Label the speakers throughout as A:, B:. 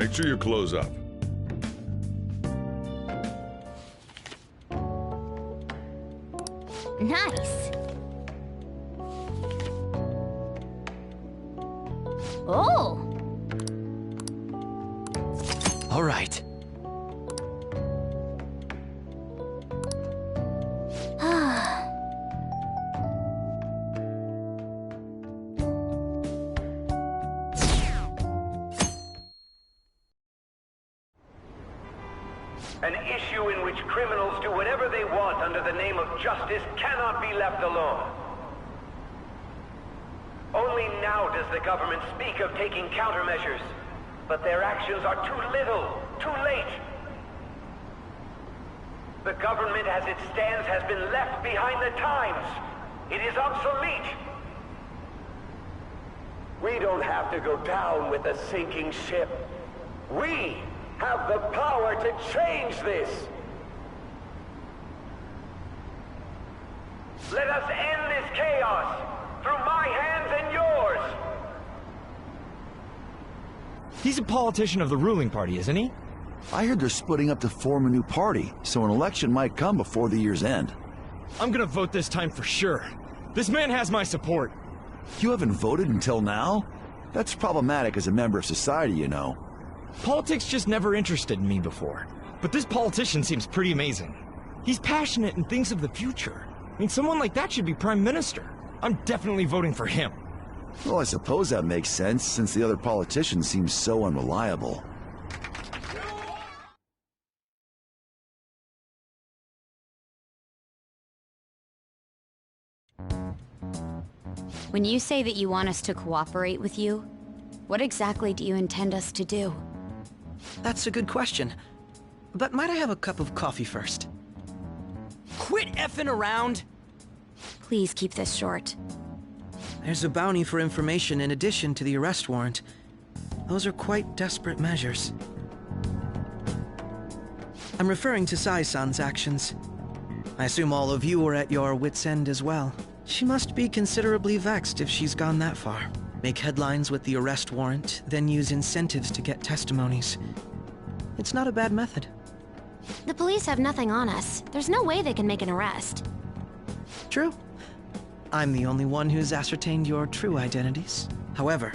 A: Make sure you close up.
B: Nice. Oh!
C: All right.
D: An issue in which criminals do whatever they want under the name of justice cannot be left alone. Only now does the government speak of taking countermeasures, but their actions are too little, too late. The government as it stands has been left behind the times. It is obsolete. We don't have to go down with a sinking ship. We have the power to change this. Let us end this chaos through my hands and yours.
C: He's a politician of the ruling party, isn't he?
E: I heard they're splitting up to form a new party, so an election might come before the year's end.
C: I'm gonna vote this time for sure. This man has my support.
E: You haven't voted until now? That's problematic as a member of society, you know.
C: Politics just never interested me before. But this politician seems pretty amazing. He's passionate and thinks of the future. I mean, someone like that should be prime minister. I'm definitely voting for him.
E: Well, I suppose that makes sense, since the other politician seems so unreliable.
B: When you say that you want us to cooperate with you, what exactly do you intend us to do?
F: That's a good question. But might I have a cup of coffee first? Quit effing around!
B: Please keep this short.
F: There's a bounty for information in addition to the arrest warrant. Those are quite desperate measures. I'm referring to Sai-san's actions. I assume all of you are at your wits' end as well. She must be considerably vexed if she's gone that far. Make headlines with the arrest warrant, then use incentives to get testimonies. It's not a bad method.
B: The police have nothing on us. There's no way they can make an arrest.
F: True. I'm the only one who's ascertained your true identities. However,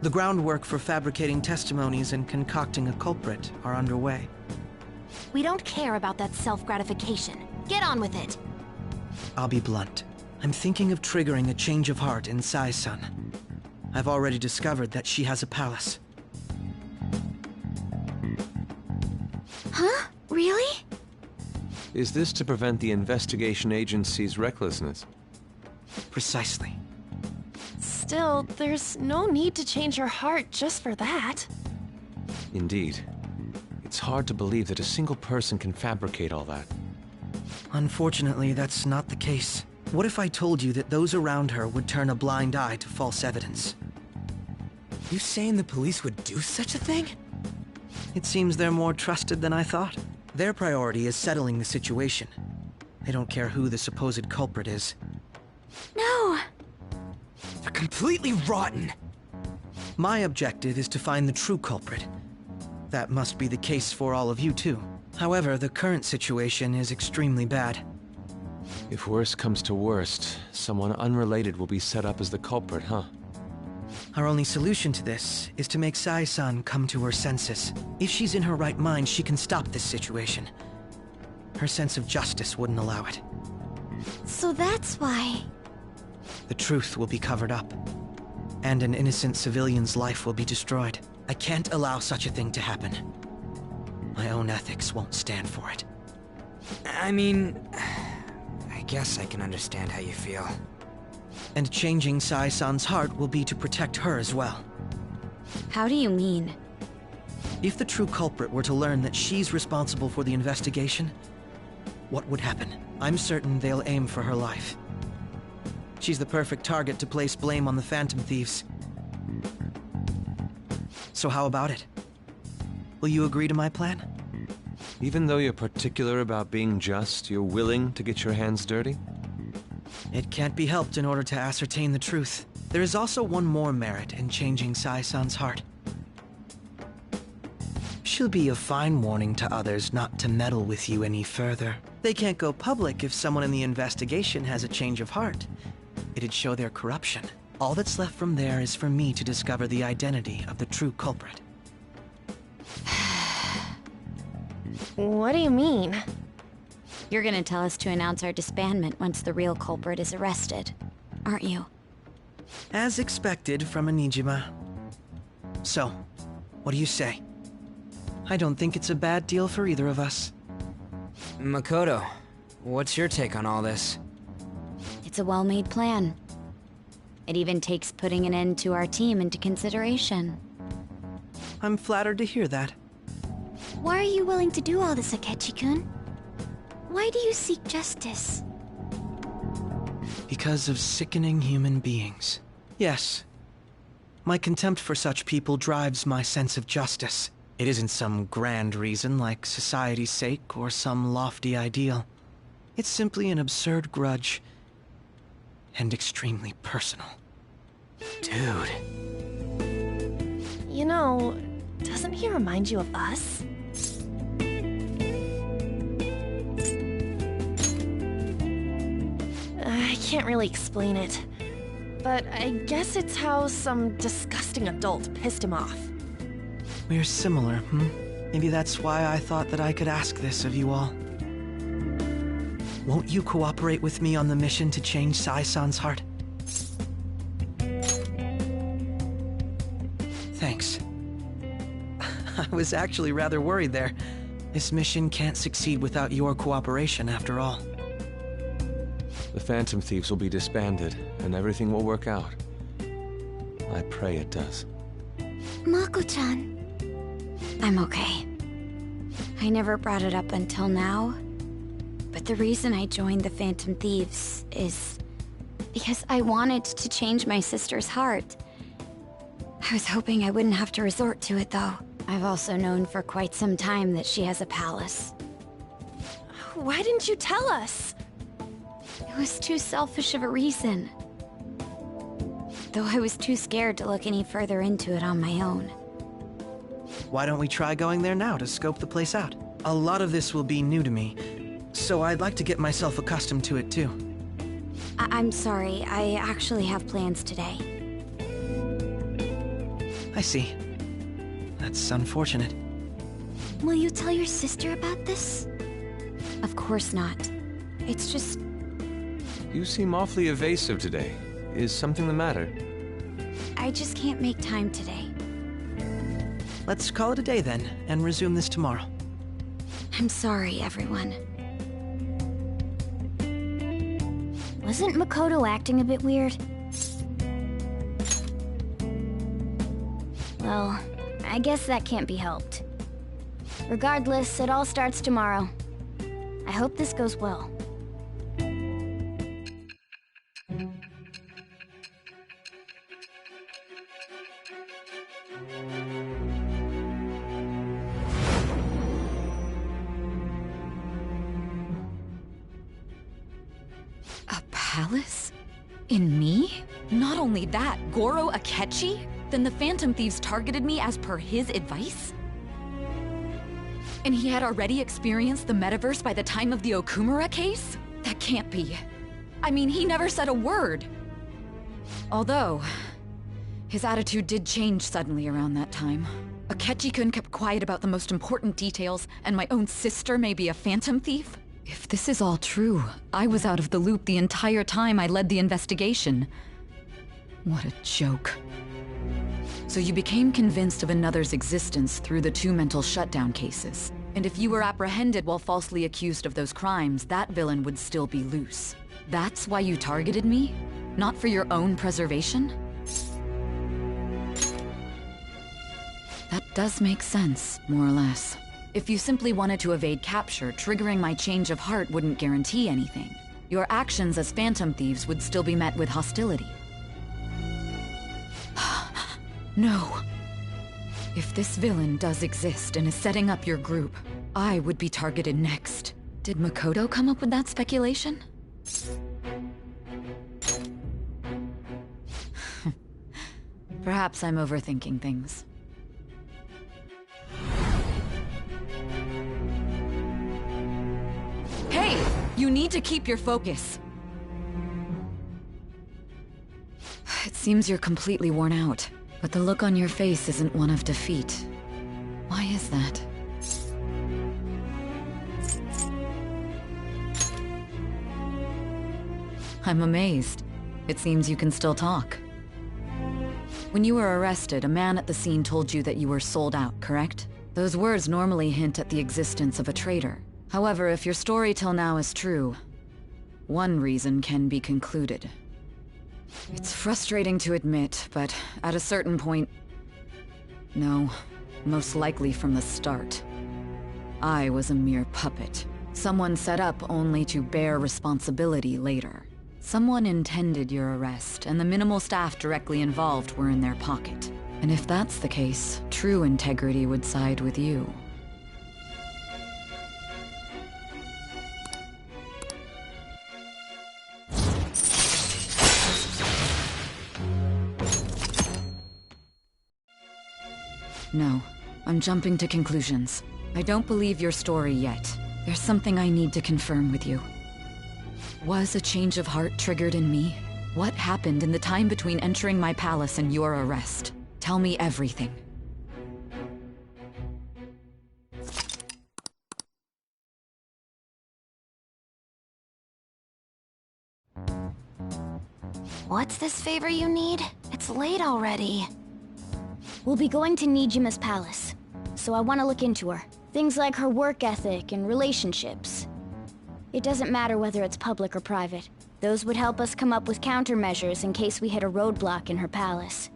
F: the groundwork for fabricating testimonies and concocting a culprit are underway.
B: We don't care about that self-gratification. Get on with it.
F: I'll be blunt. I'm thinking of triggering a change of heart in Sai-san. I've already discovered that she has a palace.
B: Huh? Really?
G: Is this to prevent the investigation agency's recklessness?
F: Precisely.
H: Still, there's no need to change her heart just for that.
G: Indeed. It's hard to believe that a single person can fabricate all that.
F: Unfortunately, that's not the case. What if I told you that those around her would turn a blind eye to false evidence?
C: You saying the police would do such a thing?
F: It seems they're more trusted than I thought. Their priority is settling the situation. They don't care who the supposed culprit is.
B: No!
C: They're completely rotten!
F: My objective is to find the true culprit. That must be the case for all of you too. However, the current situation is extremely bad.
G: If worst comes to worst, someone unrelated will be set up as the culprit, huh?
F: Our only solution to this is to make Sai-san come to her senses. If she's in her right mind, she can stop this situation. Her sense of justice wouldn't allow it.
B: So that's why...
F: The truth will be covered up, and an innocent civilian's life will be destroyed. I can't allow such a thing to happen. My own ethics won't stand for it.
I: I mean... I guess I can understand how you feel.
F: And changing Sai-san's heart will be to protect her as well.
B: How do you mean?
F: If the true culprit were to learn that she's responsible for the investigation, what would happen? I'm certain they'll aim for her life. She's the perfect target to place blame on the Phantom Thieves. So how about it? Will you agree to my plan?
G: Even though you're particular about being just, you're willing to get your hands dirty?
F: It can't be helped in order to ascertain the truth. There is also one more merit in changing Sai-san's heart. She'll be a fine warning to others not to meddle with you any further. They can't go public if someone in the investigation has a change of heart. It'd show their corruption. All that's left from there is for me to discover the identity of the true culprit.
H: What do you mean?
B: You're gonna tell us to announce our disbandment once the real culprit is arrested, aren't you?
F: As expected from a Nijima. So, what do you say? I don't think it's a bad deal for either of us.
I: Makoto, what's your take on all this?
B: It's a well-made plan. It even takes putting an end to our team into consideration.
F: I'm flattered to hear that.
A: Why are you willing to do all this, Akechi-kun? Why do you seek justice?
F: Because of sickening human beings. Yes. My contempt for such people drives my sense of justice. It isn't some grand reason like society's sake or some lofty ideal. It's simply an absurd grudge. And extremely personal.
G: Dude.
H: You know, doesn't he remind you of us? I can't really explain it, but I guess it's how some disgusting adult pissed him off.
F: We're similar, Maybe that's why I thought that I could ask this of you all. Won't you cooperate with me on the mission to change Sai-san's heart? Thanks. I was actually rather worried there. This mission can't succeed without your cooperation, after all.
G: The Phantom Thieves will be disbanded, and everything will work out. I pray it does.
A: Mako-chan.
B: I'm okay. I never brought it up until now, but the reason I joined the Phantom Thieves is because I wanted to change my sister's heart. I was hoping I wouldn't have to resort to it, though. I've also known for quite some time that she has a palace.
H: Why didn't you tell us?
B: It was too selfish of a reason. Though I was too scared to look any further into it on my own.
F: Why don't we try going there now to scope the place out? A lot of this will be new to me, so I'd like to get myself accustomed to it too.
B: I'm sorry, I actually have plans today.
F: I see. That's unfortunate.
A: Will you tell your sister about this?
B: Of course not. It's just...
G: You seem awfully evasive today. Is something the matter?
B: I just can't make time today.
F: Let's call it a day then, and resume this tomorrow.
B: I'm sorry, everyone.
A: Wasn't Makoto acting a bit weird? Well, I guess that can't be helped. Regardless, it all starts tomorrow. I hope this goes well.
J: Palace? In me? Not only that, Goro Akechi? Then the Phantom Thieves targeted me as per his advice? And he had already experienced the metaverse by the time of the Okumura case? That can't be. I mean, he never said a word. Although, his attitude did change suddenly around that time. Akechi-kun kept quiet about the most important details, and my own sister may be a Phantom Thief? If this is all true, I was out of the loop the entire time I led the investigation. What a joke. So you became convinced of another's existence through the 2 mental shutdown cases. And if you were apprehended while falsely accused of those crimes, that villain would still be loose. That's why you targeted me? Not for your own preservation? That does make sense, more or less. If you simply wanted to evade capture, triggering my change of heart wouldn't guarantee anything. Your actions as Phantom Thieves would still be met with hostility. No. If this villain does exist and is setting up your group, I would be targeted next. Did Makoto come up with that speculation? Perhaps I'm overthinking things. You need to keep your focus. It seems you're completely worn out, but the look on your face isn't one of defeat. Why is that? I'm amazed. It seems you can still talk. When you were arrested, a man at the scene told you that you were sold out, correct? Those words normally hint at the existence of a traitor. However, if your story till now is true, one reason can be concluded. It's frustrating to admit, but at a certain point... No, most likely from the start. I was a mere puppet. Someone set up only to bear responsibility later. Someone intended your arrest, and the minimal staff directly involved were in their pocket. And if that's the case, true integrity would side with you. No, I'm jumping to conclusions. I don't believe your story yet. There's something I need to confirm with you. Was a change of heart triggered in me? What happened in the time between entering my palace and your arrest? Tell me everything.
B: What's this favor you need? It's late already.
A: We'll be going to Nijima's palace, so I want to look into her. Things like her work ethic and relationships. It doesn't matter whether it's public or private. Those would help us come up with countermeasures in case we hit a roadblock in her palace.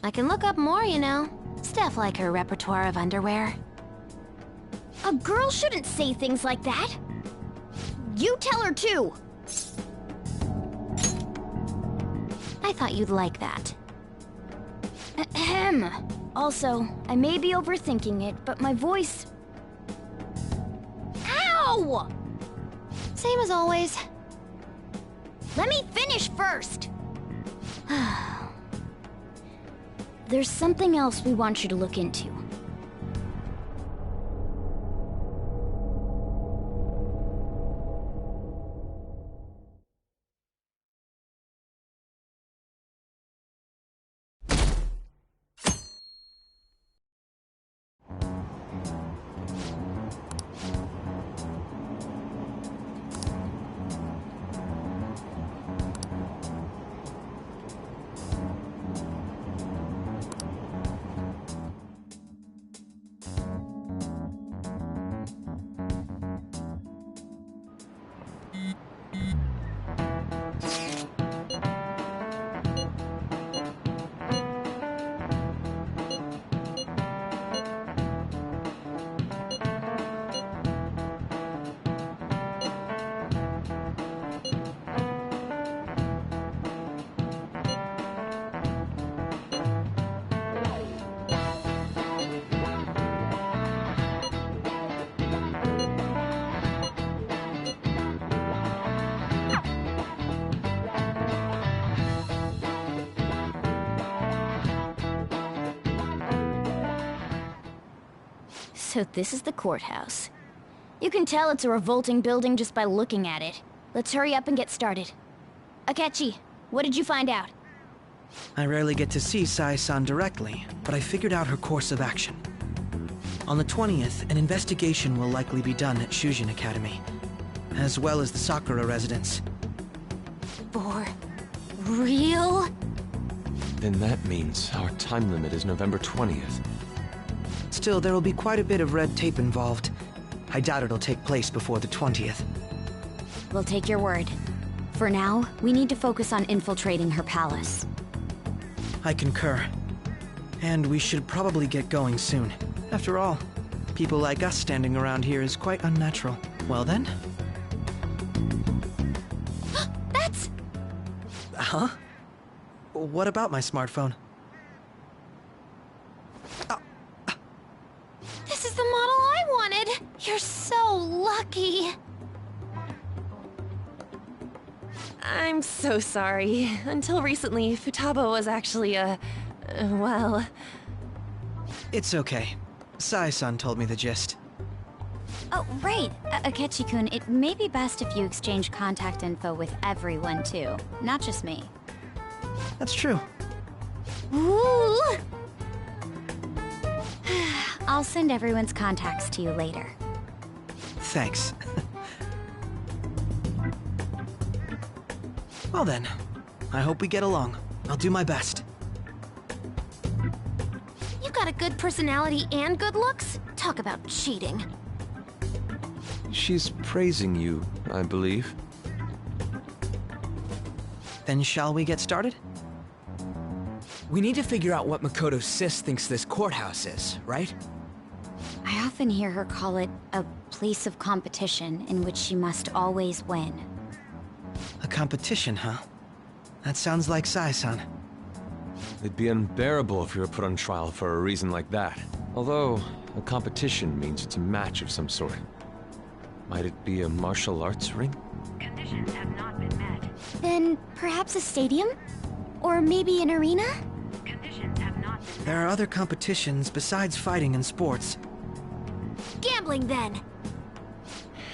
B: I can look up more, you know. Stuff like her repertoire of underwear.
A: A girl shouldn't say things like that. You tell her too.
B: I thought you'd like that.
A: Ahem. Also, I may be overthinking it, but my voice... Ow!
B: Same as always.
A: Let me finish first! There's something else we want you to look into. So this is the courthouse. You can tell it's a revolting building just by looking at it. Let's hurry up and get started. Akechi, what did you find out?
F: I rarely get to see Sai-san directly, but I figured out her course of action. On the 20th, an investigation will likely be done at Shujin Academy, as well as the Sakura residence.
B: For real?
G: Then that means our time limit is November 20th.
F: Still, there will be quite a bit of red tape involved. I doubt it'll take place before the 20th.
B: We'll take your word. For now, we need to focus on infiltrating her palace.
F: I concur. And we should probably get going soon. After all, people like us standing around here is quite unnatural. Well then?
B: That's...
F: Huh? What about my smartphone?
B: This is the model I wanted! You're so lucky!
H: I'm so sorry. Until recently, Futaba was actually well...
F: It's okay. Sai-san told me the gist.
B: Oh, right. Akechi-kun, it may be best if you exchange contact info with everyone, too. Not just me.
F: That's true.
B: Ooh! I'll send everyone's contacts to you later.
F: Thanks. Well then, I hope we get along. I'll do my best.
H: You got a good personality and good looks? Talk about cheating.
G: She's praising you, I believe.
F: Then shall we get started?
I: We need to figure out what Makoto's sis thinks this courthouse is, right?
B: I often hear her call it a place of competition in which she must always win.
F: A competition, huh? That sounds like Sai-san.
G: It'd be unbearable if you were put on trial for a reason like that. Although, a competition means it's a match of some sort. Might it be a martial arts ring?
A: Conditions have not been met. Then perhaps a stadium? Or maybe an arena? Conditions have not been met.
F: There are other competitions besides fighting and sports.
H: Gambling, then.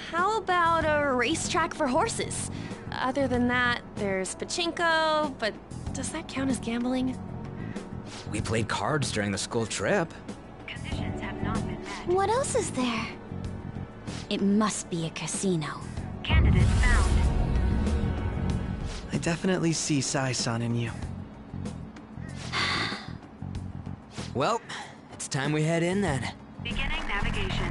H: How about a racetrack for horses? Other than that, there's pachinko, but does that count as gambling?
I: We played cards during the school trip.
A: Conditions have not been met.
H: What else is there?
B: It must be a casino.
A: Candidate found.
F: I definitely see Sai-san in you.
I: Well, it's time we head in then.
A: Beginning navigation.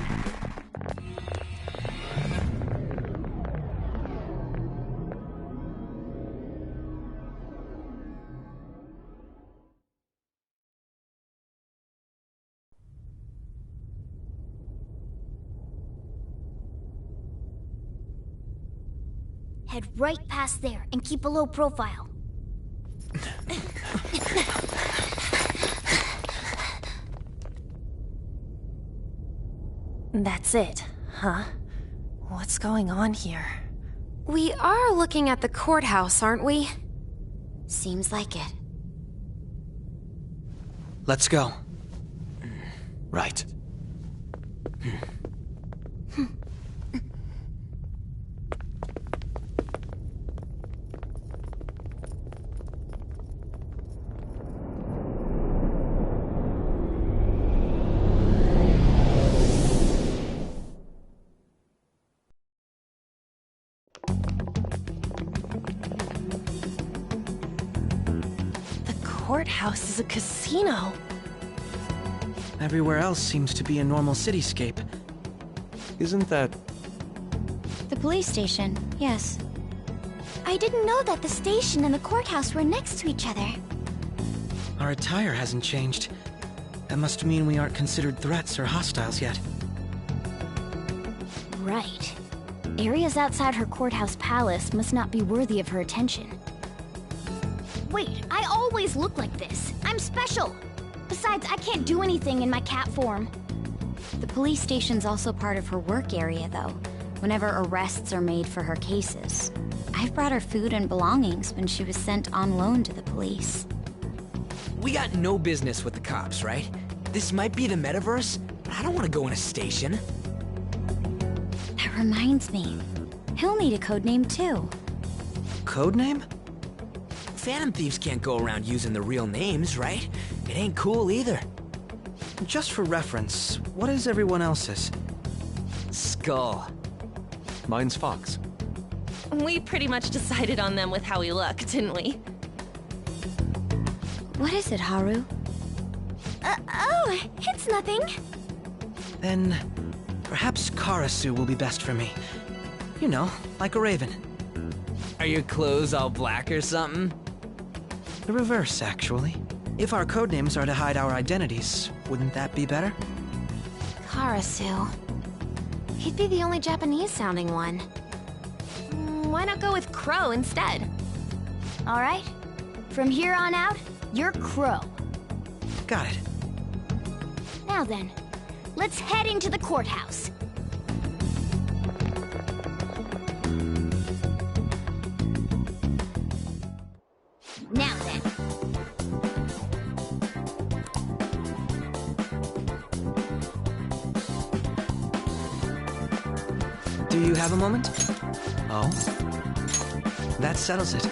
A: Head right past there and keep a low profile.
H: That's it, huh? What's going on here? We are looking at the courthouse, aren't we?
B: Seems like it.
F: Let's go. Right.
H: The courthouse is a casino.
F: Everywhere else seems to be a normal cityscape.
G: Isn't that...
B: The police station, yes.
A: I didn't know that the station and the courthouse were next to each other.
F: Our attire hasn't changed. That must mean we aren't considered threats or hostiles yet.
A: Right. Areas outside her courthouse palace must not be worthy of her attention. Wait, I always look like this. I'm special. Besides, I can't do anything in my cat form.
B: The police station's also part of her work area, though, whenever arrests are made for her cases. I've brought her food and belongings when she was sent on loan to the police.
I: We got no business with the cops, right? This might be the metaverse, but I don't want to go in a station.
B: That reminds me. He'll need a codename, too.
F: Codename?
I: Phantom thieves can't go around using the real names, right? It ain't cool either.
F: Just for reference, what is everyone else's?
I: Skull.
G: Mine's Fox.
H: We pretty much decided on them with how we look, didn't we?
B: What is it, Haru?
A: Oh, it's nothing.
F: Then, perhaps Karasu will be best for me. You know, like a raven.
I: Are your clothes all black or something?
F: The reverse, actually. If our codenames are to hide our identities, wouldn't that be better?
H: Karasu. He'd be the only Japanese-sounding one. Why not go with Crow instead?
A: All right. From here on out, you're Crow.
F: Got it.
A: Now then, let's head into the courthouse. Now then.
F: Do you have a moment? Oh? That settles it.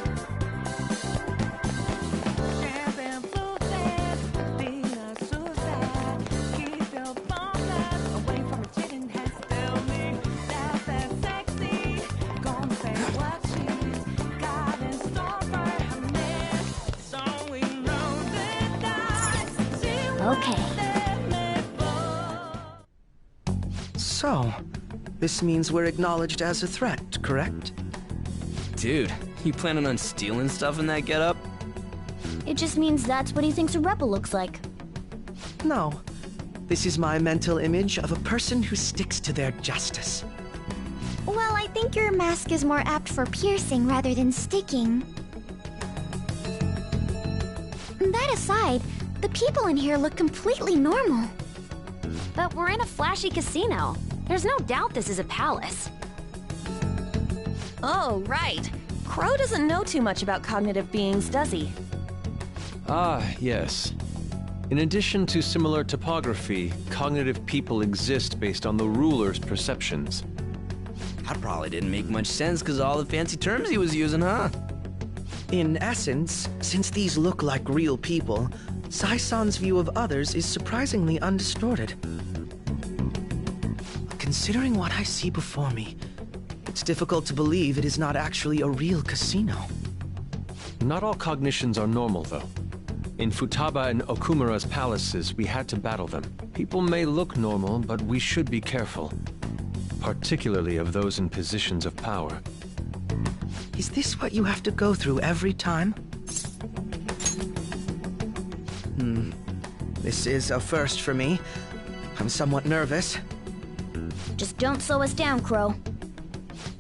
A: Okay.
F: So, this means we're acknowledged as a threat, correct?
K: Dude, you planning on stealing stuff in that getup?
A: It just means that's what he thinks a rebel looks like.
F: No. This is my mental image of a person who sticks to their justice.
B: Well, I think your mask is more apt for piercing rather than sticking. That aside, the people in here look completely normal.
H: But we're in a flashy casino. There's no doubt this is a palace. Oh, right. Crow doesn't know too much about cognitive beings, does he?
G: Ah, yes. In addition to similar topography, cognitive people exist based on the ruler's perceptions.
K: That probably didn't make much sense because of all the fancy terms he was using, huh?
F: In essence, since these look like real people, Sai-san's view of others is surprisingly undistorted. Considering what I see before me, it's difficult to believe it is not actually a real casino.
G: Not all cognitions are normal, though. In Futaba and Okumura's palaces, we had to battle them. People may look normal, but we should be careful. Particularly of those in positions of power.
F: Is this what you have to go through every time? This is a first for me. I'm somewhat nervous.
A: Just don't slow us down, Crow.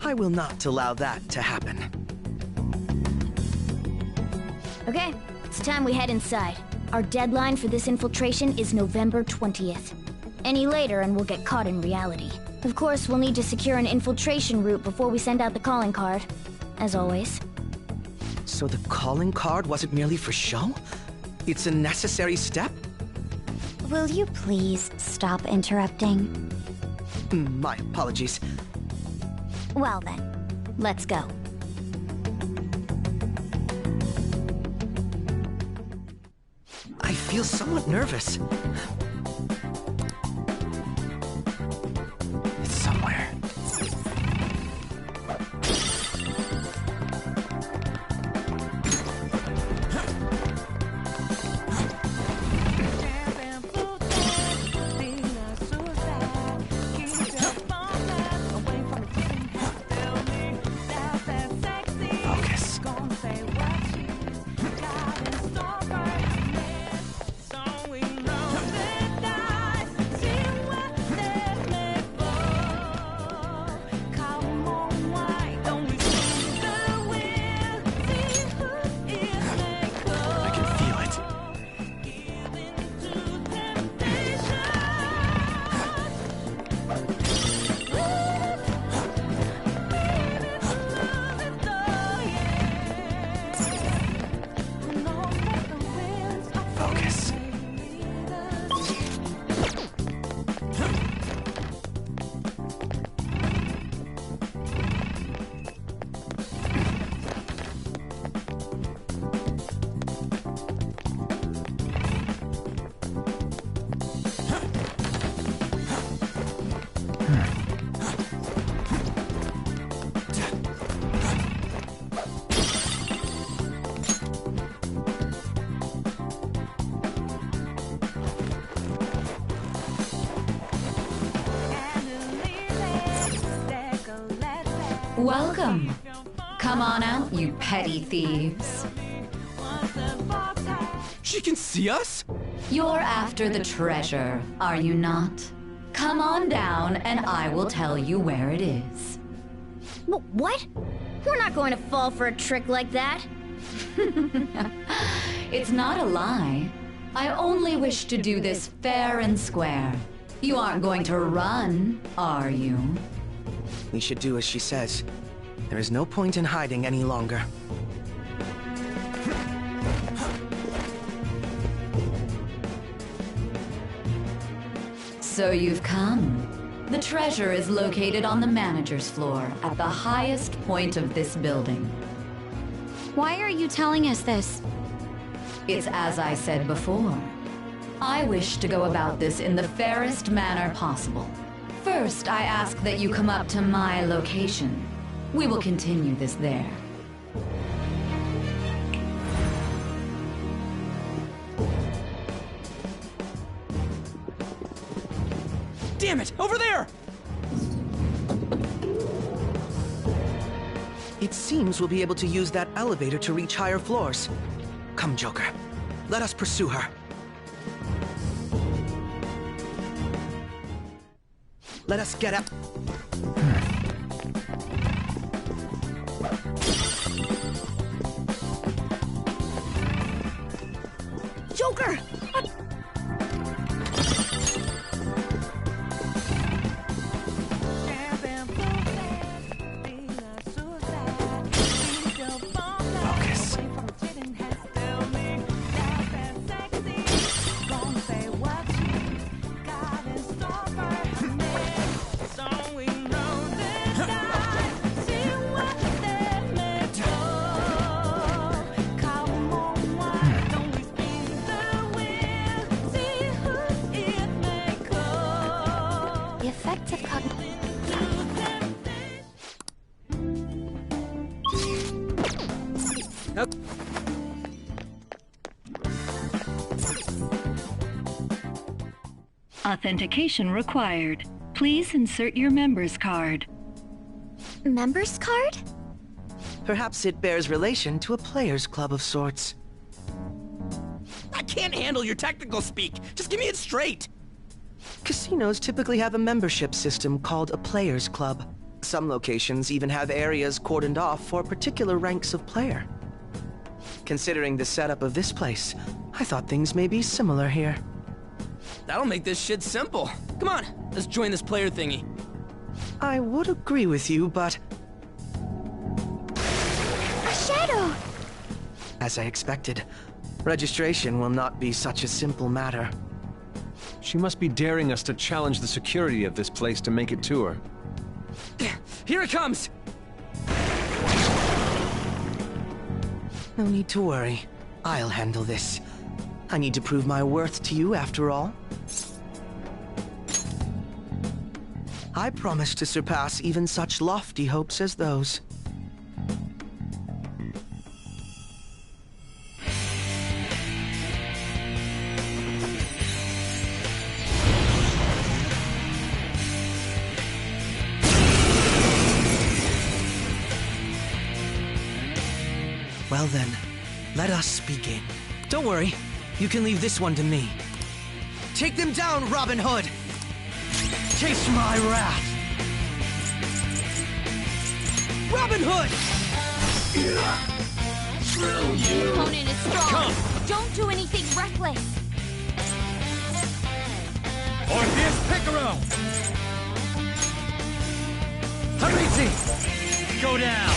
F: I will not allow that to happen.
A: Okay, it's time we head inside. Our deadline for this infiltration is November 20th. Any later and we'll get caught in reality. Of course, we'll need to secure an infiltration route before we send out the calling card. As always.
F: So the calling card wasn't merely for show? It's a necessary step?
B: Will you please stop interrupting?
F: My apologies.
B: Well then, let's go.
F: I feel somewhat nervous. It's somewhere.
J: Welcome. Come on out, you petty thieves.
K: She can see us?
J: You're after the treasure, are you not? Come on down and I will tell you where it is.
A: What? We're not going to fall for a trick like that.
J: It's not a lie. I only wish to do this fair and square. You aren't going to run, are you?
F: We should do as she says. There is no point in hiding any longer.
J: So you've come.
L: The treasure is located on the manager's floor, at the highest point of this building.
B: Why are you telling us this?
L: It's as I said before. I wish to go about this in the fairest manner possible. First, I ask that you come up to my location. We will continue this there.
I: Damn it! Over there!
F: It seems we'll be able to use that elevator to reach higher floors. Come, Joker. Let us pursue her. Let us get up.
A: Joker!
M: Authentication required. Please insert your member's card.
A: Member's card?
F: Perhaps it bears relation to a player's club of sorts.
I: I can't handle your technical speak. Just give me it straight.
F: Casinos typically have a membership system called a player's club. Some locations even have areas cordoned off for particular ranks of player. Considering the setup of this place, I thought things may be similar here.
I: That'll make this shit simple. Come on, let's join this player thingy.
F: I would agree with you, but...
A: A shadow!
F: As I expected, registration will not be such a simple matter.
G: She must be daring us to challenge the security of this place to make it to her.
I: Here it comes!
F: No need to worry. I'll handle this. I need to prove my worth to you, after all. I promise to surpass even such lofty hopes as those. Well then, let us begin. Don't worry, you can leave this one to me. Take them down, Robin Hood! Taste my wrath! Robin Hood!
A: Your opponent is strong.
C: Come.
A: Don't do anything reckless.
C: Orpheus Picaro! Harizi! Go down!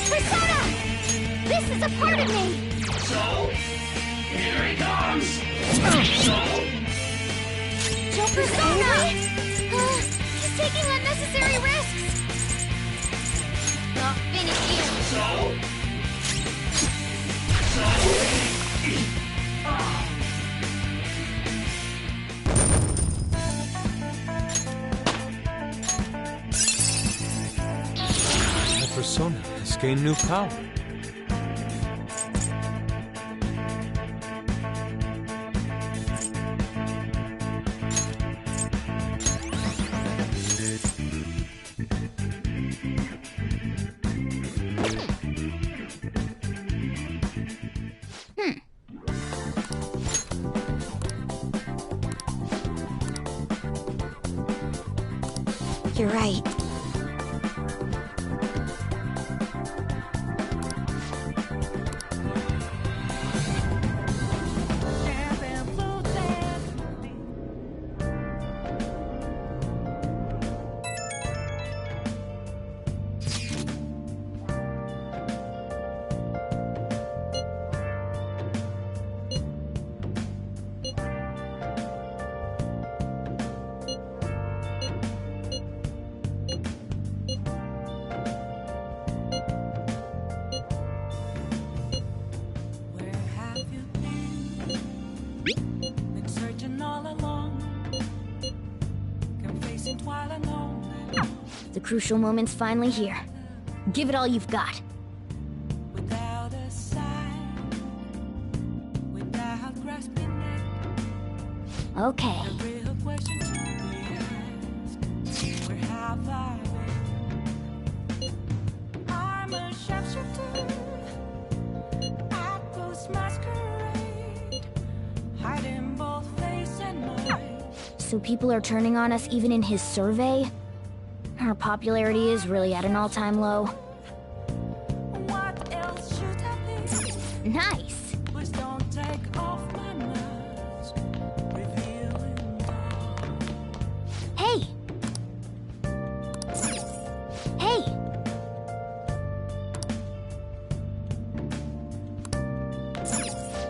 A: Persona! This is a part of me!
N: So, here he comes!
A: Joe Persona! He's taking unnecessary risks! I'll finish you!
G: The persona has gained new power.
B: You're right.
O: Been searching all along, confessing while alone.
A: The crucial moment's finally here. Give it all you've got.
O: Without a sign, without grasping it.
A: Okay.
O: The real question to be asked, where have I been? I'm a sharpshooter at Ghost Masquerade, hiding both face and mind.
A: So people are turning on us even in his survey? Our popularity is really at an all-time low.
O: What else should I be?
A: Nice!
O: Please don't take off my mask, revealing
A: Hey! Hey!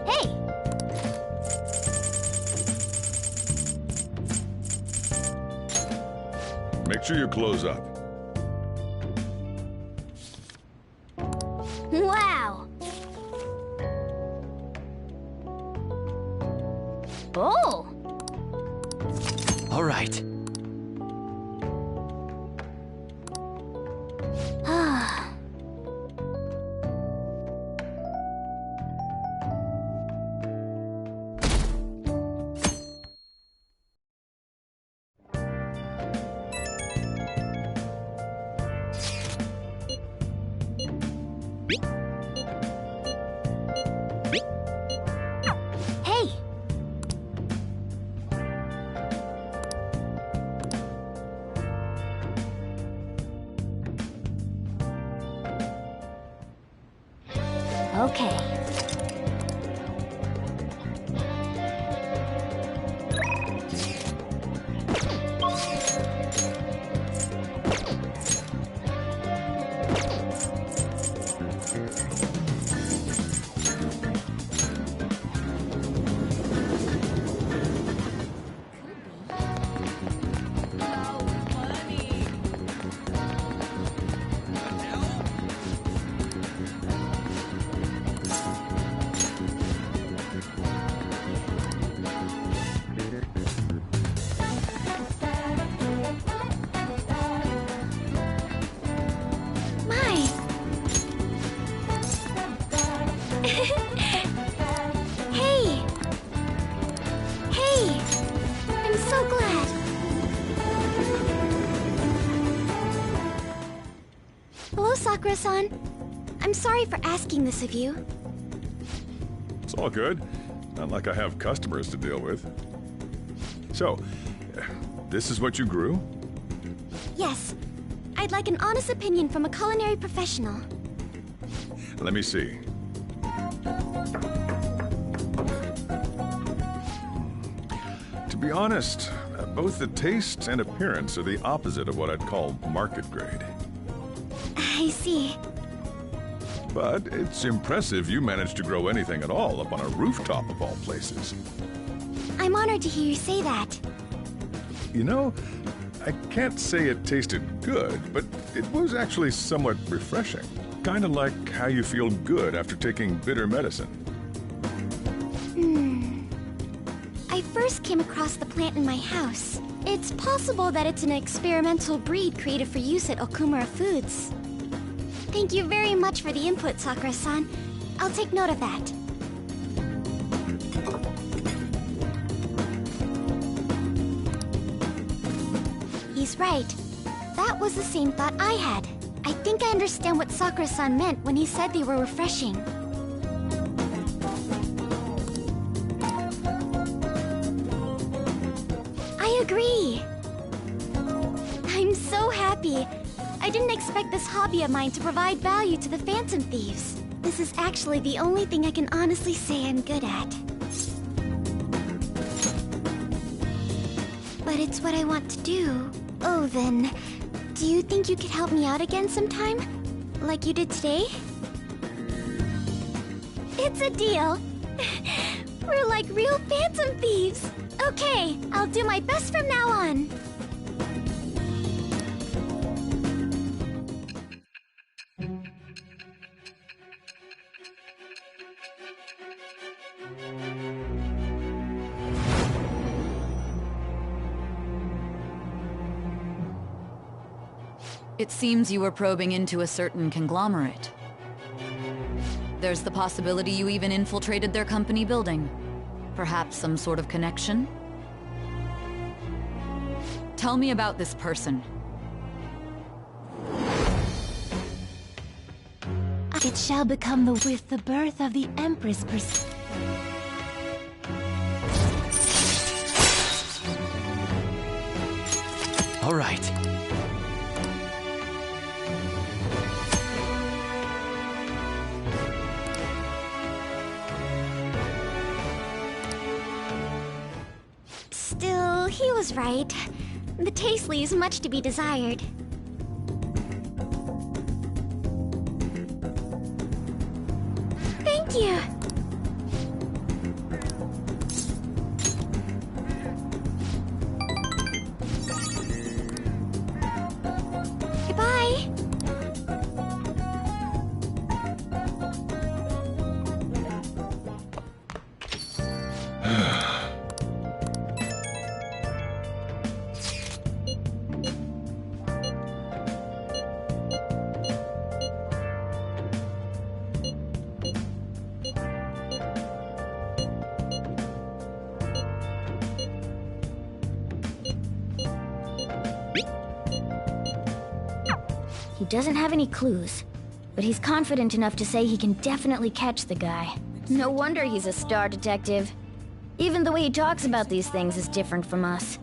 A: Hey!
P: Make sure you close up.
A: Wow! Oh!
I: All right.
A: Hey! Okay. Hey! Hey! I'm so glad. Hello, Sakura-san. I'm sorry for asking this of you.
P: It's all good. Not like I have customers to deal with. So, this is what you grew?
A: Yes. I'd like an honest opinion from a culinary professional.
P: Let me see. To be honest, both the taste and appearance are the opposite of what I'd call market grade.
A: I see.
P: But it's impressive you managed to grow anything at all up on a rooftop of all places.
A: I'm honored to hear you say that.
P: You know, I can't say it tasted good, but it was actually somewhat refreshing. Kind of like how you feel good after taking bitter medicine.
A: I first came across the plant in my house. It's possible that it's an experimental breed created for use at Okumura Foods. Thank you very much for the input, Sakura-san. I'll take note of that. He's right. That was the same thought I had. I think I understand what Sakura-san meant when he said they were refreshing. I agree. I'm so happy. I didn't expect this hobby of mine to provide value to the Phantom Thieves. This is actually the only thing I can honestly say I'm good at. But it's what I want to do. Oh, then, do you think you could help me out again sometime? Like you did today? It's a deal. We're like real Phantom Thieves. Okay, I'll do my best from now on.
J: It seems you were probing into a certain conglomerate. There's the possibility you even infiltrated their company building. Perhaps some sort of connection? Tell me about this person.
Q: It shall become with the birth of the Empress
F: All right.
A: Still, he was right. The taste leaves much to be desired. Thank you. Goodbye. He doesn't have any clues, but he's confident enough to say he can definitely catch the guy. No wonder he's a star detective. Even the way he talks about these things is different from us.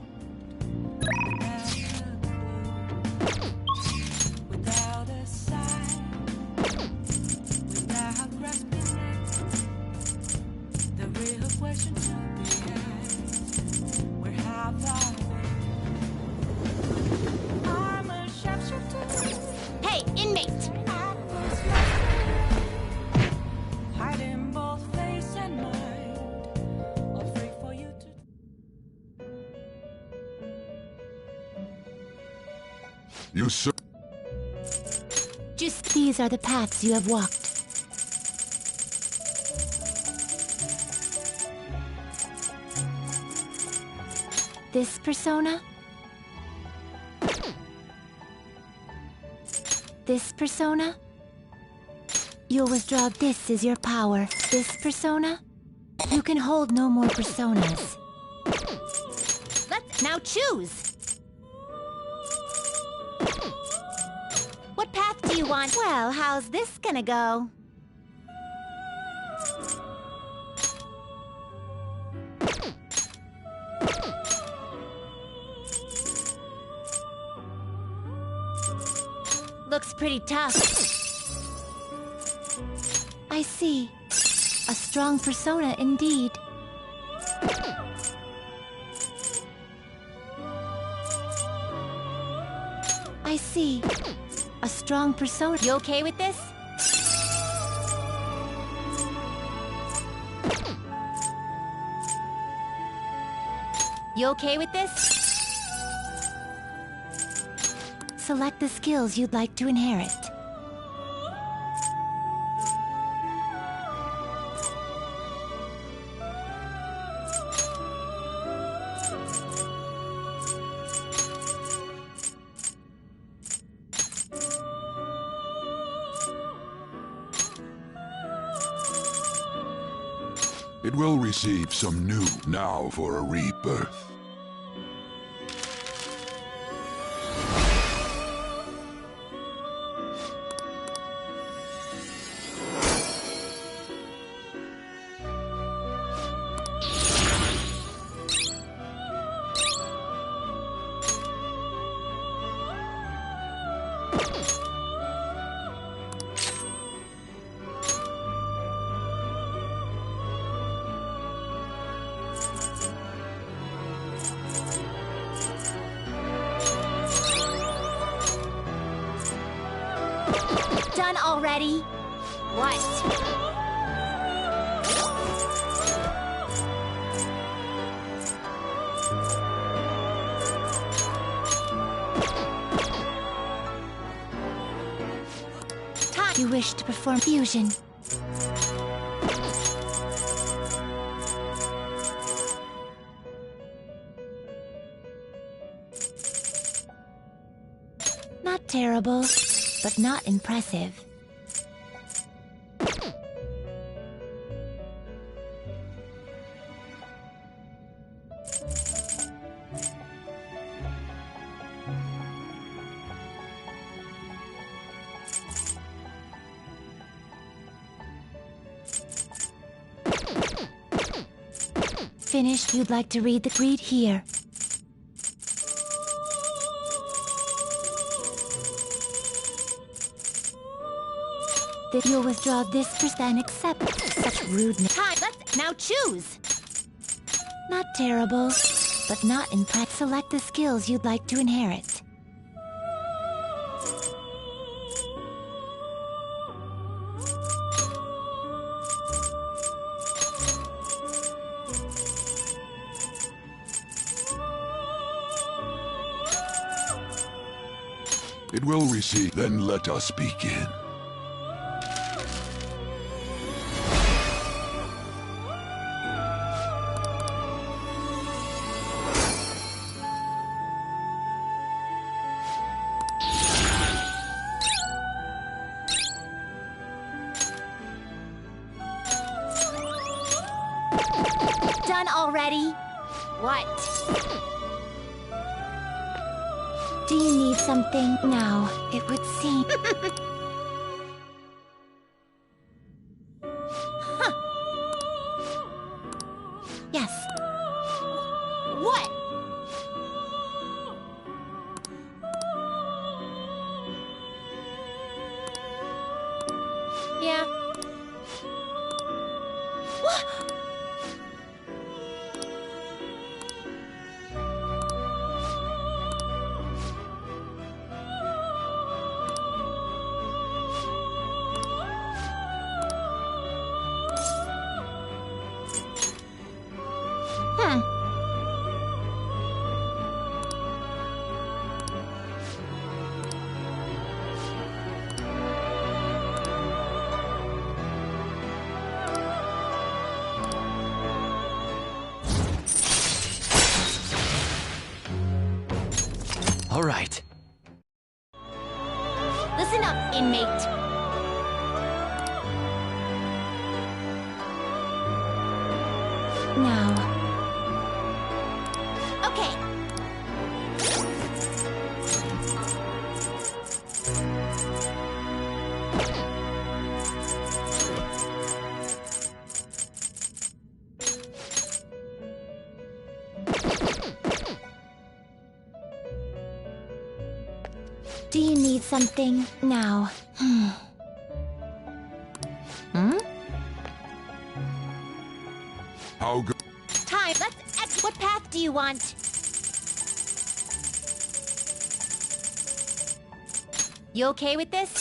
O: Without a sign, without grasping it, the real question to be asked: where have I been? I'm a sharpshooter.
A: Hey, inmate!
O: Hiding both face and mind, afraid for you to.
P: You sir.
Q: Just these are the paths you have walked. This persona? This persona? You'll withdraw this as your power. This persona? You can hold no more personas.
A: Let's now choose! What path do you want? Well, how's this gonna go? Looks pretty tough.
Q: I see. A strong persona indeed. I see. A strong persona.
A: You okay with this? You okay with this?
Q: Select the skills you'd like to inherit.
R: It will receive some new now for a rebirth.
A: Done already? What?
Q: You wish to perform fusion. Not terrible, but not impressive. Finished, you'd like to read here. That you'll withdraw this % accept such rudeness.
A: Time, let's now choose!
Q: Not terrible, but not impressive. Select the skills you'd like to inherit.
R: It will receive. Then let us begin.
A: Done already? What?
Q: Do you need something now? It would seem.
A: Huh.
Q: Yes.
A: What? Yeah. What?
G: All right.
A: Listen up, inmate.
Q: Now.
A: Okay.
Q: Do you need something now? Hmm?
R: How good?
A: Time, let's what path do you want? You okay with this?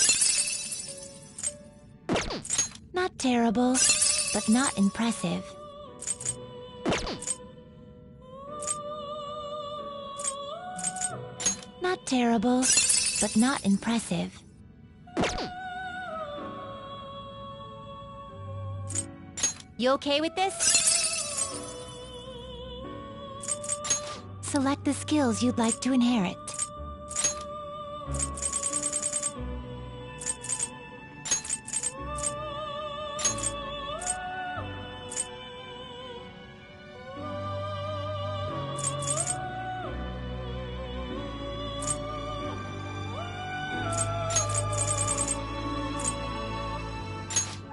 Q: Not terrible, but not impressive. Not terrible, but not impressive.
A: You okay with this?
Q: Select the skills you'd like to inherit.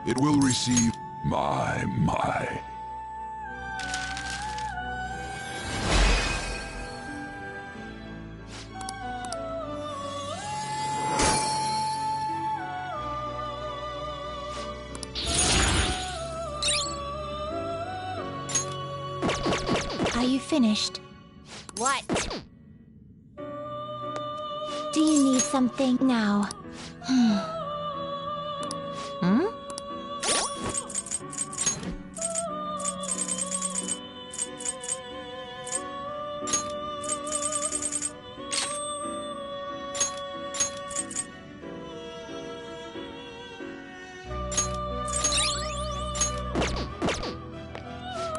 R: It will receive. My.
Q: Are you finished?
A: What?
Q: Do you need something now? Hmm?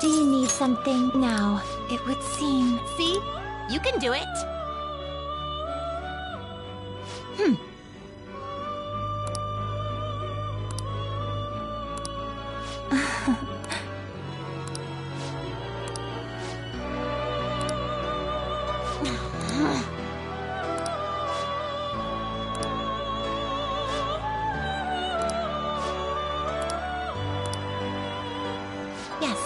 Q: Do you need something now? It would seem.
A: See? You can do it.
Q: Yes.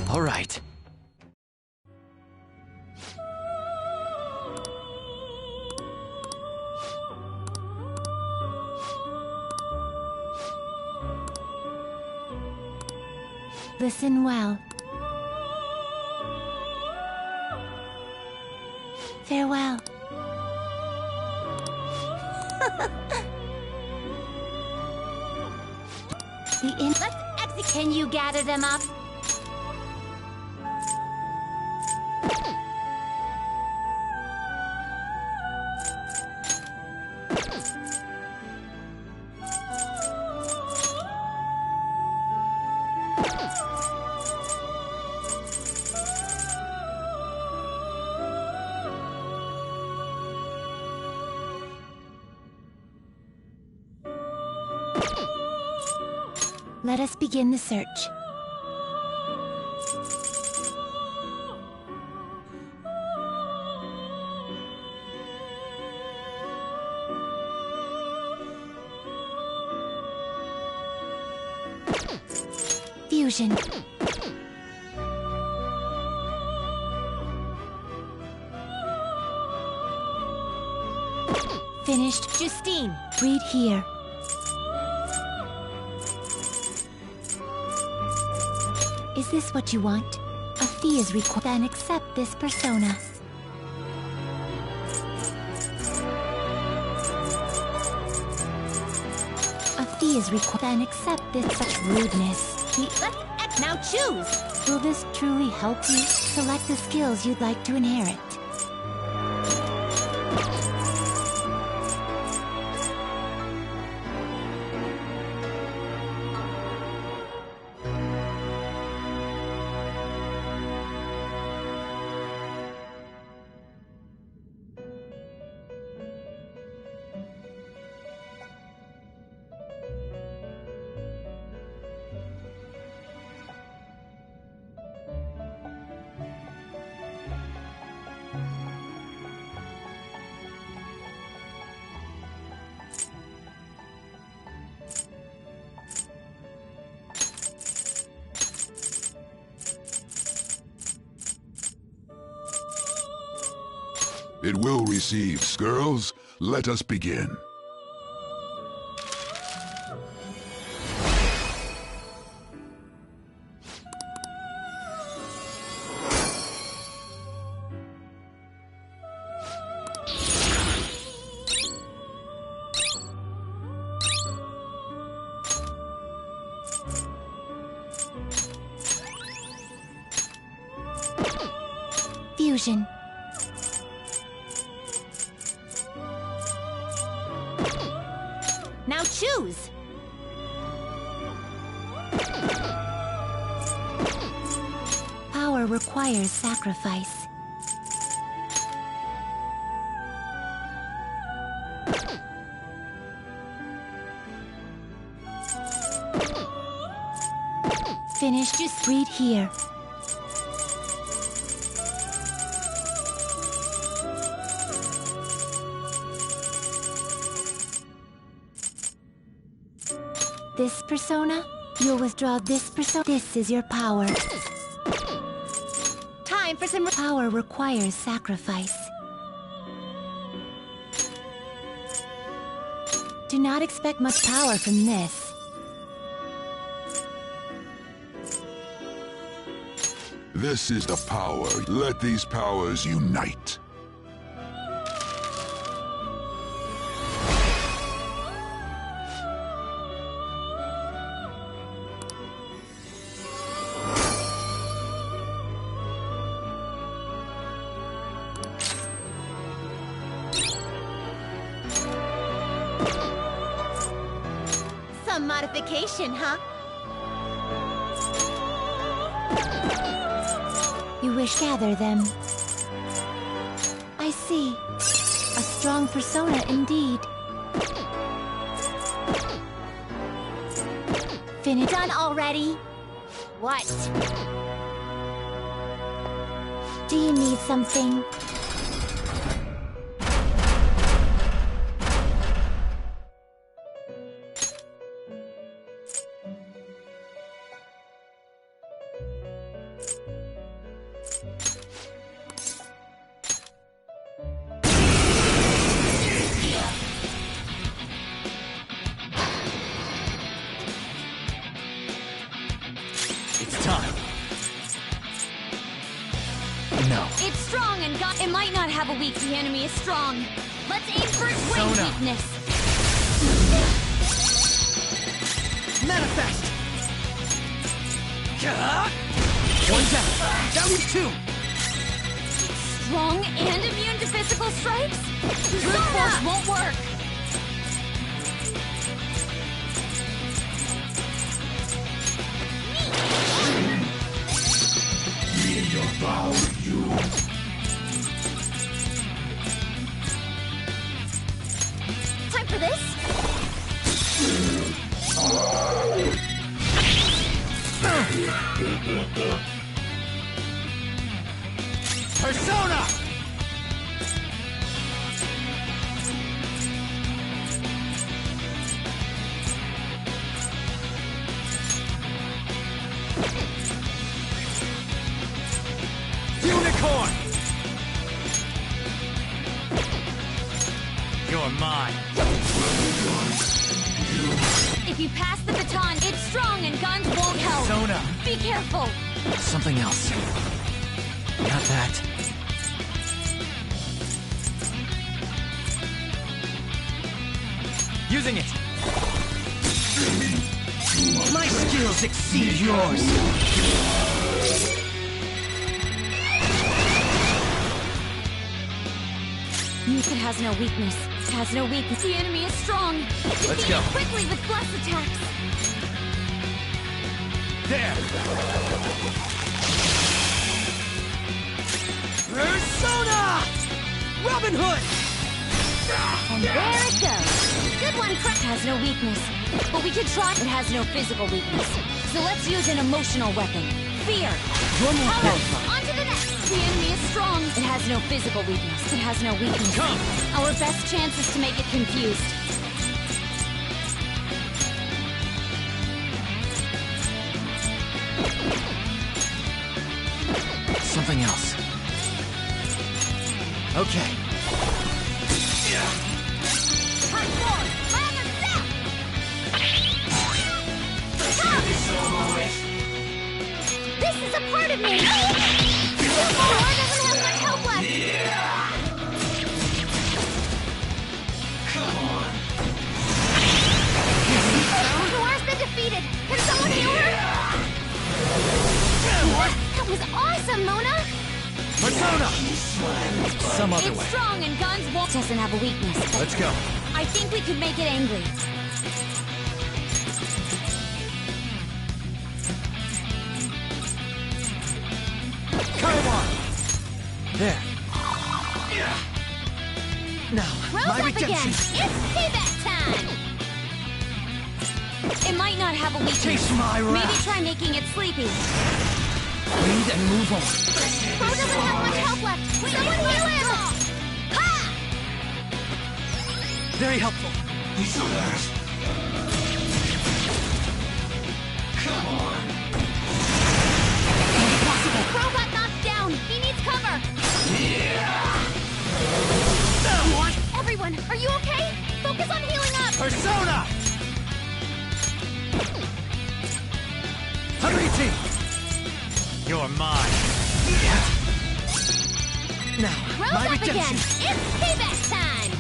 I: All right.
Q: Listen well. Farewell. Let's execute. Can you gather them up? Let us begin the search. Fusion. Finished. Justine. Read here. Is this what you want? A fee is required. Then accept this persona. A fee is required. Then accept this. Such rudeness. Let's now choose. Will this truly help you? Select the skills you'd like to inherit.
R: It will receive. Girls, let us begin.
Q: Fusion.
H: Now choose!
Q: Power requires sacrifice. Finish. Just read here. this persona, you'll withdraw this persona. This is your power. Time for some power requires sacrifice. Do not expect much power from this.
R: This is the power. Let these powers unite.
Q: Some modification, huh? You wish gather them. I see. A strong persona indeed. Finished. Done already? What? Do you need something?
I: It's time. No.
J: It's strong and got. It might not have a weak. The enemy is strong. Let's aim for its wing
I: Persona.
J: weakness.
I: Manifest! One down. That was two.
J: Strong and immune to physical strikes? Brute force won't work.
N: Need your power, you.
A: Time for this?
I: Persona! Unicorn! You're mine.
J: If you pass the baton, it's strong and guns won't help.
I: Persona.
J: Be careful.
I: Something else. Not that. Using it. My skills exceed yours.
J: It has no weakness. It has no weakness. The enemy is strong.
I: Let's
J: Defeat
I: go.
J: it quickly with bless attacks.
I: There. Persona! Robin Hood!
J: And there it goes. Good one, Crack. Has no weakness. But we could try. It has no physical weakness. So let's use an emotional weapon. Fear.
I: One more
J: However, on to the next. The enemy is strong. It has no physical weakness. It has no weakness.
I: Come.
J: Our best chance is to make it confused.
I: Something else. Okay.
A: This is a part of me! Thor doesn't have much help left! Thor's been defeated! Can someone heal her? That was awesome, Mona!
I: Persona! Some other
J: It's
I: way.
J: strong and guns won't. Doesn't have a weakness.
I: Let's go.
J: I think we could make it angry.
I: Kaiwan! There. Now,
A: Rose
I: my
A: up
I: redemption.
A: again! It's payback time!
J: It might not have a weakness.
I: Taste my
J: Maybe
I: wrath.
J: try making it sleepy.
I: Breathe and move on.
A: Bo doesn't have much help left! Someone heal him! Ha!
I: Very helpful.
C: 118! You're mine.
F: Now,
Q: Rose
F: my
Q: up
F: redemption.
Q: again! It's payback time!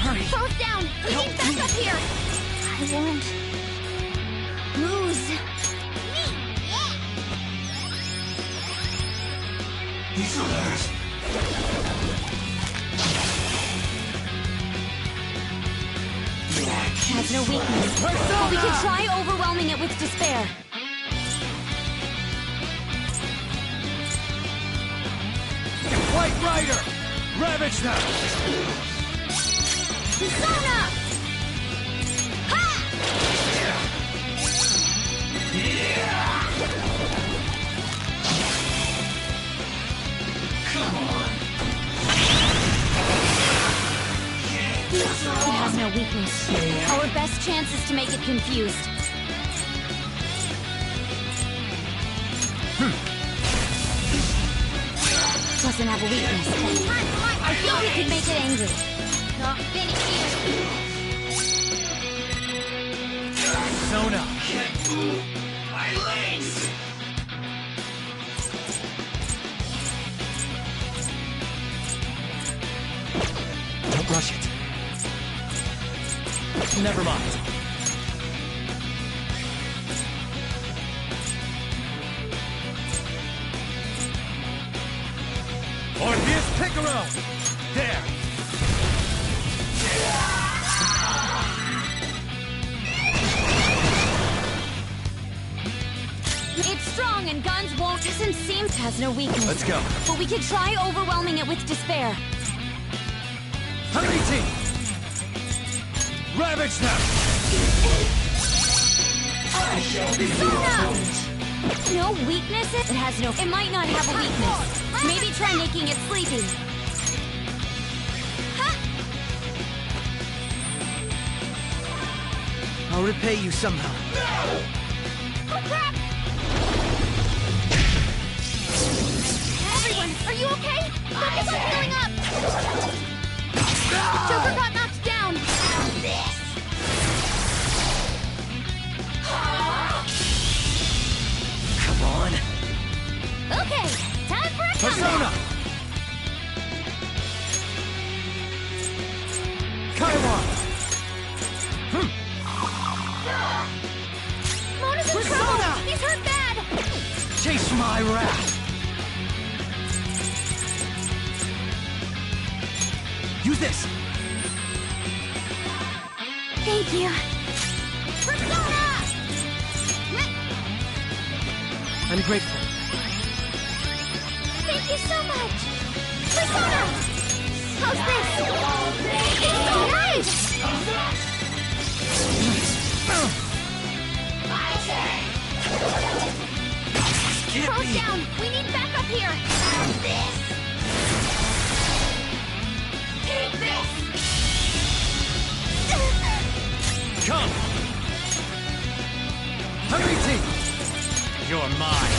F: Hurry.
Q: Both down! We need back up here!
A: I won't lose.
N: He's alert.
B: Has no weakness, but we can try overwhelming it with despair.
C: White Rider! Ravage them!
Q: Persona!
B: It has no weakness. Our best chance is to make it confused. Doesn't have a weakness. I think we could make it angry.
Q: Not finished here!
C: Persona!
N: Can't move my legs.
C: Don't rush it. Never mind. Orpheus Picaro! There!
B: It's strong and guns won't. Doesn't seem to has no weakness.
C: Let's go.
B: But we could try overwhelming it with despair.
C: 118! Ravage them!
N: I shall be your opponent.
B: No weakness? It has no... It might not have a weakness. Maybe try making it sleepy.
F: I'll repay you somehow.
Q: Everyone, are you okay? Focus on healing up! Joker got knocked down!
F: Come on.
Q: Okay, time for a
C: Persona!
Q: comeback!
C: Kaiwan!
Q: Mona's in trouble! He's hurt bad!
C: Chase my wrath! Use this!
B: Thank you.
Q: Persona!
F: I'm grateful.
Q: Thank you so much! Persona! How's this? It's so nice! Both down! We need backup here! Take this!
C: Come! 118! You're mine!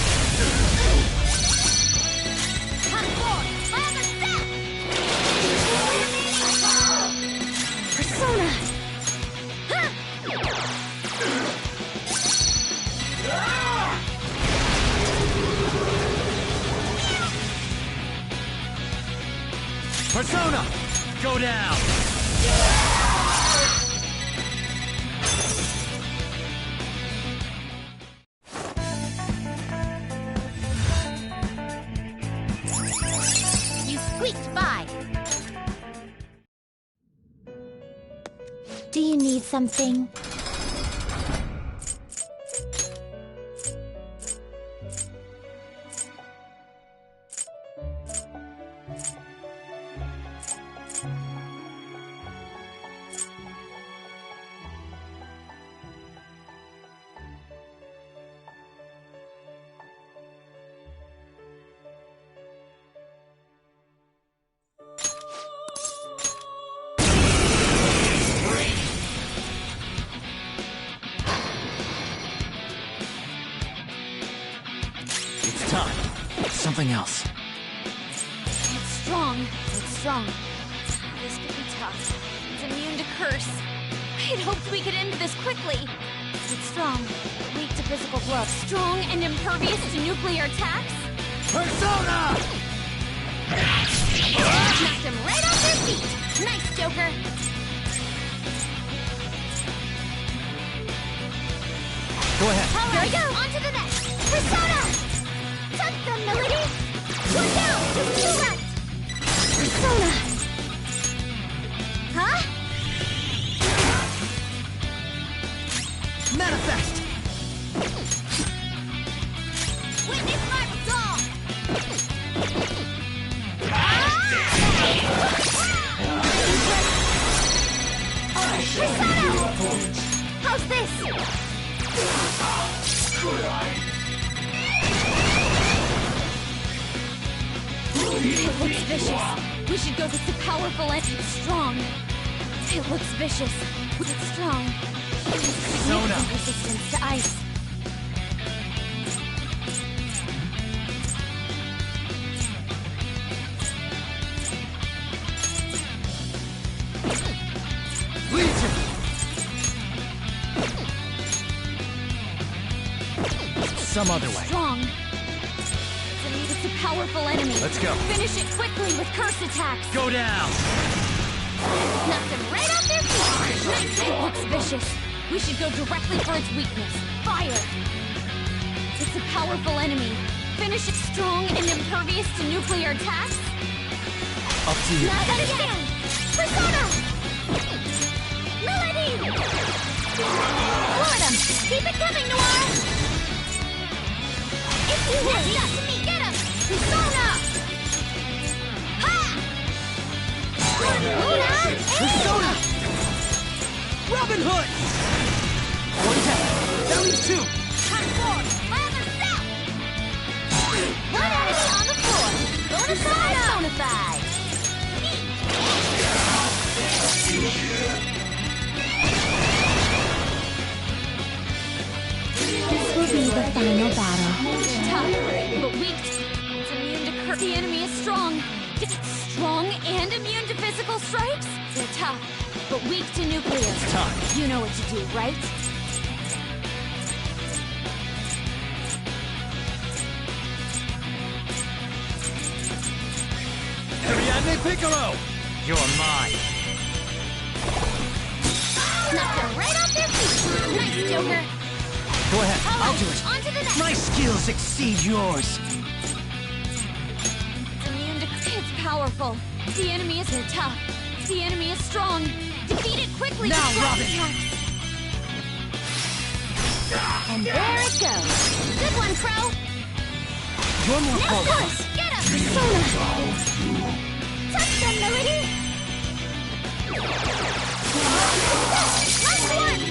Q: Come forward! I have a set!
B: Persona!
C: Persona! Go down!
Q: You squeaked by!
A: Do you need something?
C: It's time. Something else.
B: It's strong. It's strong. This could be tough. It's immune to curse. I had hoped we could end this quickly.
A: It's strong, weak to physical blows. Strong and impervious to nuclear attacks?
E: Persona!
A: Knocked him right off their feet! Nice, Joker!
E: Go ahead.
A: Here we go! On to the next! Persona! Tuck them, Milady! One down! Just two left! Persona! Huh?
F: Manifest!
A: Witness my resolve! Persona! How's this? It looks vicious. We should go with the powerful and it's strong. It looks vicious. It's strong. Significant resistance to ice.
E: Some other way.
A: Strong. It's a powerful enemy.
E: Let's go.
A: Finish it quickly with curse attacks.
E: Go down!
A: Knocked them right off their feet. Nice. It looks vicious. We should go directly for its weakness. Fire. It's a powerful enemy. Finish it strong and impervious to nuclear attacks.
E: Up to you.
A: Not again. Persona. Melody. Florida. Keep it coming, Noir. If you want not to me, get him! Persona! Ha!
F: Persona! Robin Hood! One down. That leaves two.
A: Come forward! Lather south! One enemy on the floor! Bonafide! Bonafide!
Q: This will be the final battle.
A: Tough, but weak. It's immune to curse. The enemy is strong. Strong and immune to physical strikes? They're tough, but weak to nuclear.
E: It's time.
A: You know what to do, right?
E: Ariadne Piccolo! You're mine.
A: Knocked them right off their feet. Nice, Joker.
E: Go ahead.
A: All
E: I'll
A: right,
E: do it.
A: on to the next.
E: My skills exceed yours.
A: It's immune to... It's powerful. The enemy is tough. The enemy is strong. Defeat it quickly
E: Now,
A: with
E: Robin.
A: attacks. And there it goes. Good one, Crow.
E: You're more
A: Next
E: qualified.
A: course. Get him. Persona. Touch them, Melody. Last one.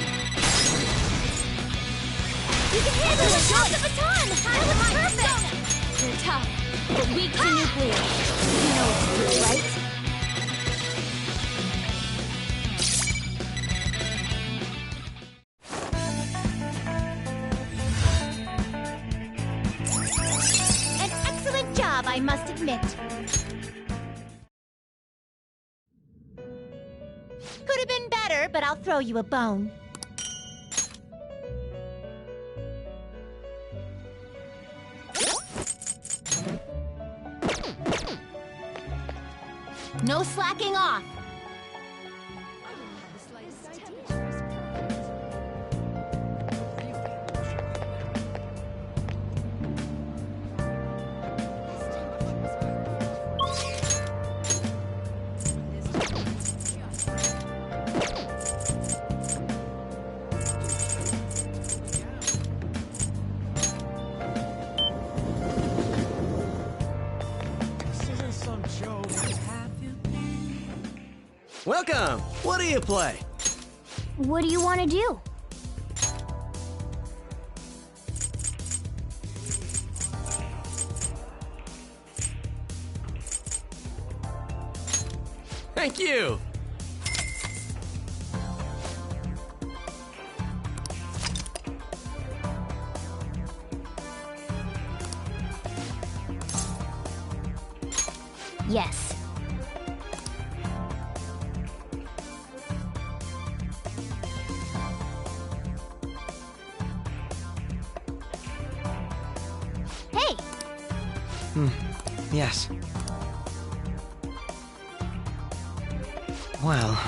A: You can handle it. Drop the baton. That was perfect. They're tough, but weak to nuclear. You know what to do, right? An excellent job, I must admit. Could have been better, but I'll throw you a bone. No slacking off.
I: Welcome! What do you play?
A: What do you want to do?
I: Thank you!
A: Yes.
F: Yes. Well...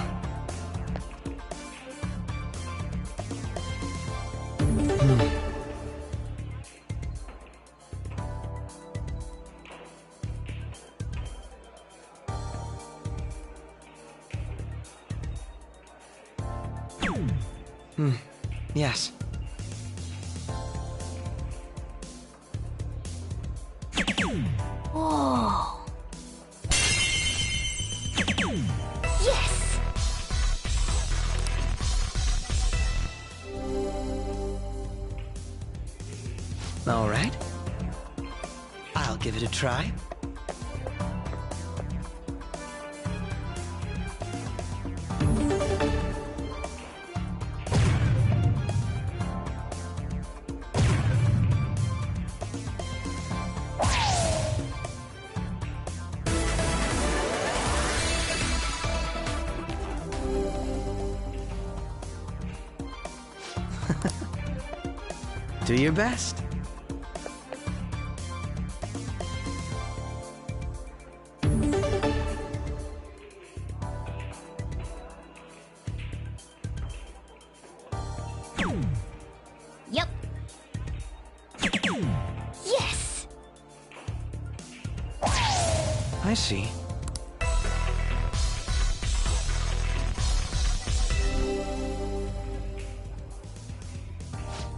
F: Yes.
A: Whoa. Yes!
F: All right. I'll give it a try. Do your best.
A: Yep. Yes!
F: I see.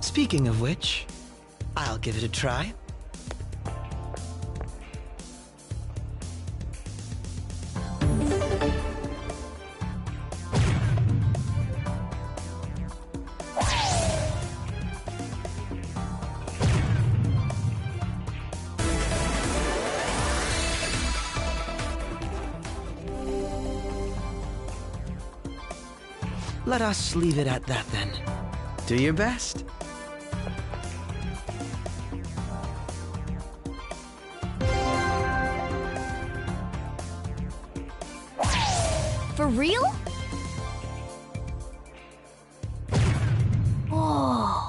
F: Speaking of which, I'll give it a try. Let us leave it at that then. Do your best.
A: For real? Whoa.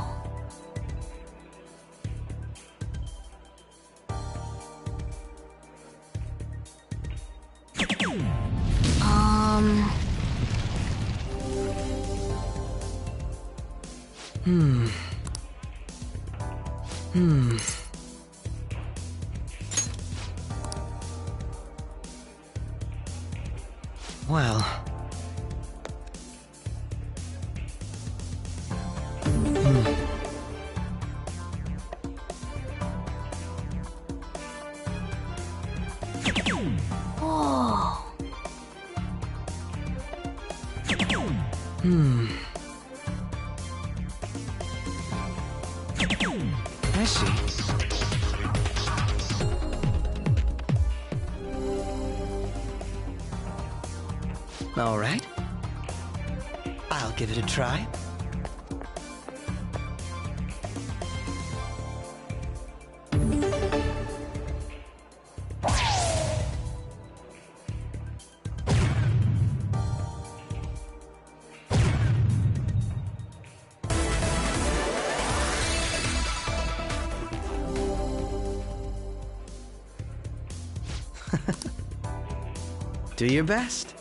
F: Well...
A: Whoa.
F: I see. All right. I'll give it a try. Do your best.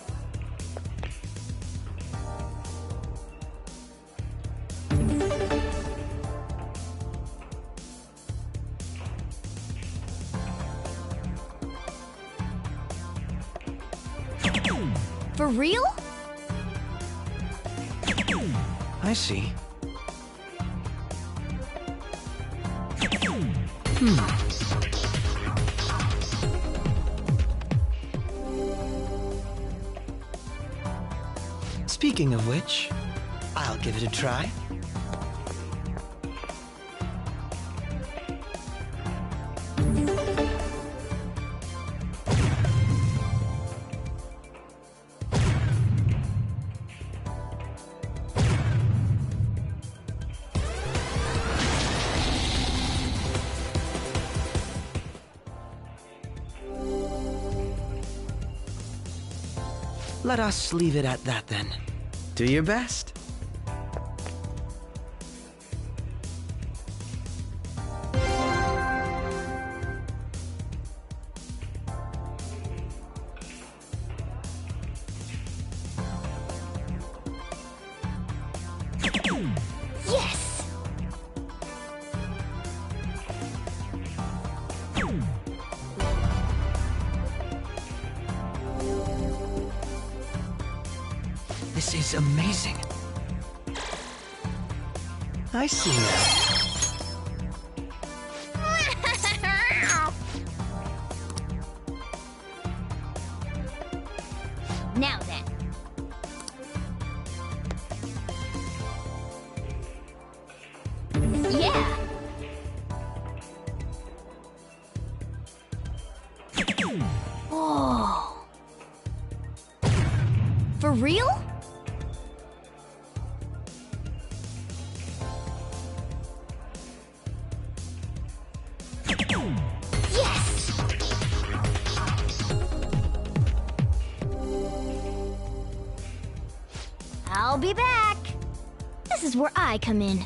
A: For real?
F: I see. Speaking of which, I'll give it a try. Let us leave it at that then. Do your best. She's amazing. I see now.
A: Now then. Yeah! Whoa. For real? Yes! I'll be back. This is where I come in.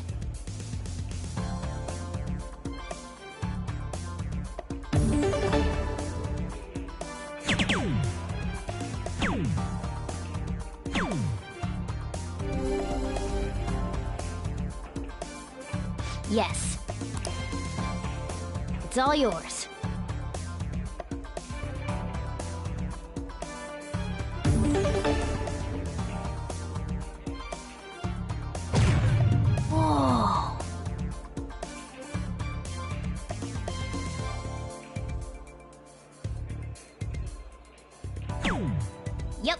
A: Yes. It's all yours. Whoa. Yep.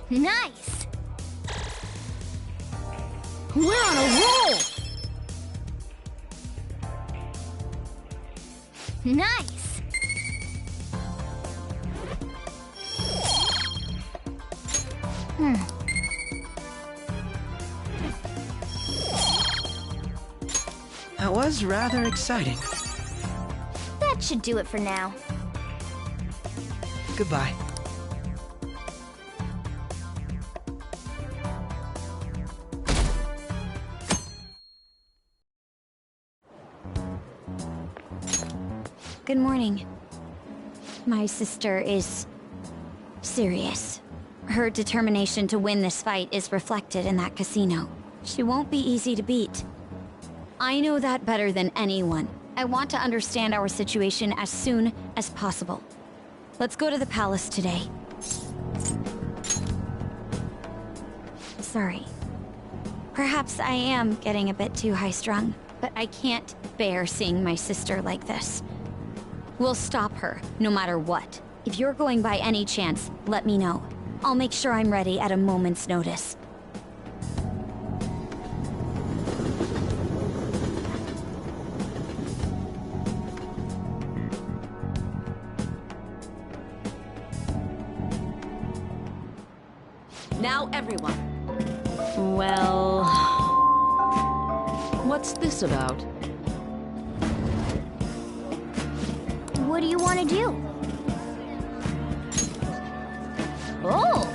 A: Nice! We're on a roll! Nice!
F: That was rather exciting.
A: That should do it for now.
F: Goodbye.
B: Good morning. My sister is serious. Her determination to win this fight is reflected in that casino. She won't be easy to beat. I know that better than anyone. I want to understand our situation as soon as possible. Let's go to the palace today. Sorry. Perhaps I am getting a bit too high-strung, but I can't bear seeing my sister like this. We'll stop her, no matter what. If you're going by any chance, let me know. I'll make sure I'm ready at a moment's notice.
S: Now everyone.
T: Well... What's this about?
A: What do you want to do? Oh!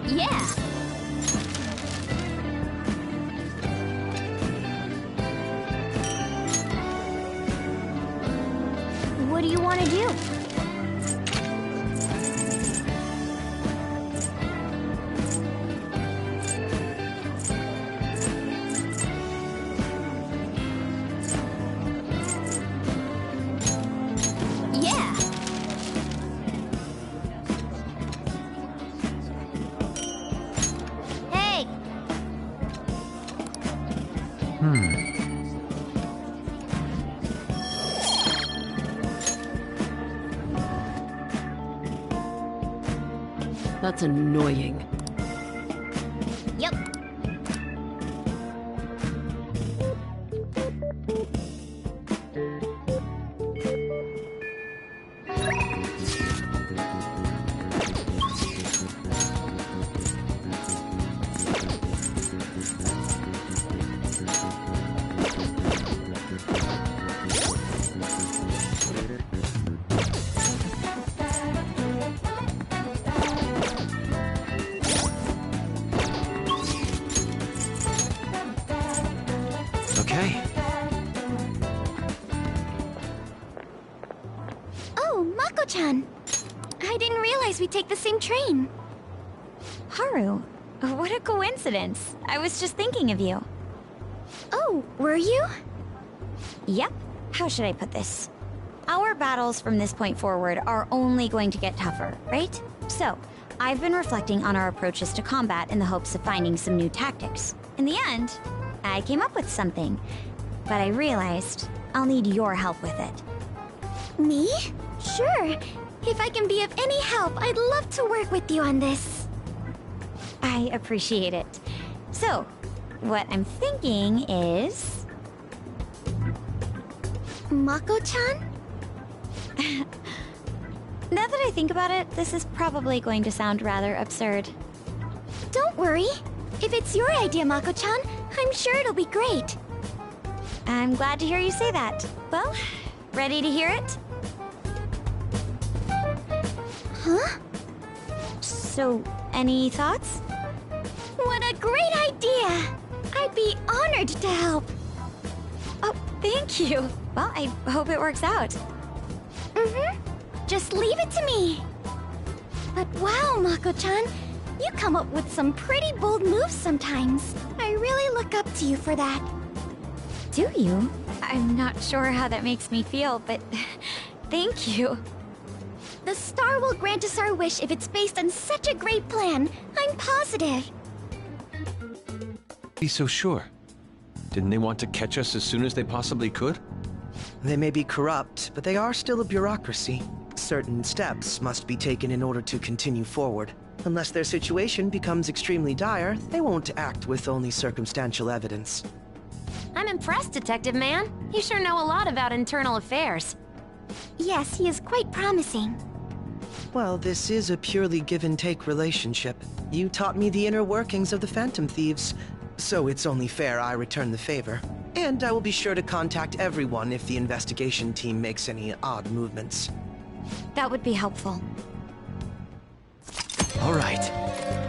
A: Yeah! What do you want to do? Yeah! Hey!
T: That's annoying.
A: Yep. we take the same train.
B: Haru, what a coincidence. I was just thinking of you.
A: Oh, were you?
B: Yep. How should I put this? Our battles from this point forward are only going to get tougher, right? So, I've been reflecting on our approaches to combat in the hopes of finding some new tactics. In the end, I came up with something, but I realized I'll need your help with it.
A: Me? Sure. If I can be of any help, I'd love to work with you on this.
B: I appreciate it. So, what I'm thinking is...
A: Mako-chan?
B: Now that I think about it, this is probably going to sound rather absurd.
A: Don't worry. If it's your idea, Mako-chan, I'm sure it'll be great.
B: I'm glad to hear you say that. Well, ready to hear it?
A: Huh?
B: So, any thoughts?
A: What a great idea! I'd be honored to help.
B: Oh, thank you. Well, I hope it works out.
A: Mm-hmm. Just leave it to me. But wow, Mako-chan, you come up with some pretty bold moves sometimes. I really look up to you for that.
B: Do you? I'm not sure how that makes me feel, but thank you.
A: The star will grant us our wish if it's based on such a great plan. I'm positive.
G: Be so sure. Didn't they want to catch us as soon as they possibly could?
F: They may be corrupt, but they are still a bureaucracy. Certain steps must be taken in order to continue forward. Unless their situation becomes extremely dire, they won't act with only circumstantial evidence.
H: I'm impressed, Detective Man. You sure know a lot about internal affairs.
A: Yes, he is quite promising.
F: Well, this is a purely give-and-take relationship. You taught me the inner workings of the Phantom Thieves, so it's only fair I return the favor. And I will be sure to contact everyone if the investigation team makes any odd movements.
B: That would be helpful.
G: All right.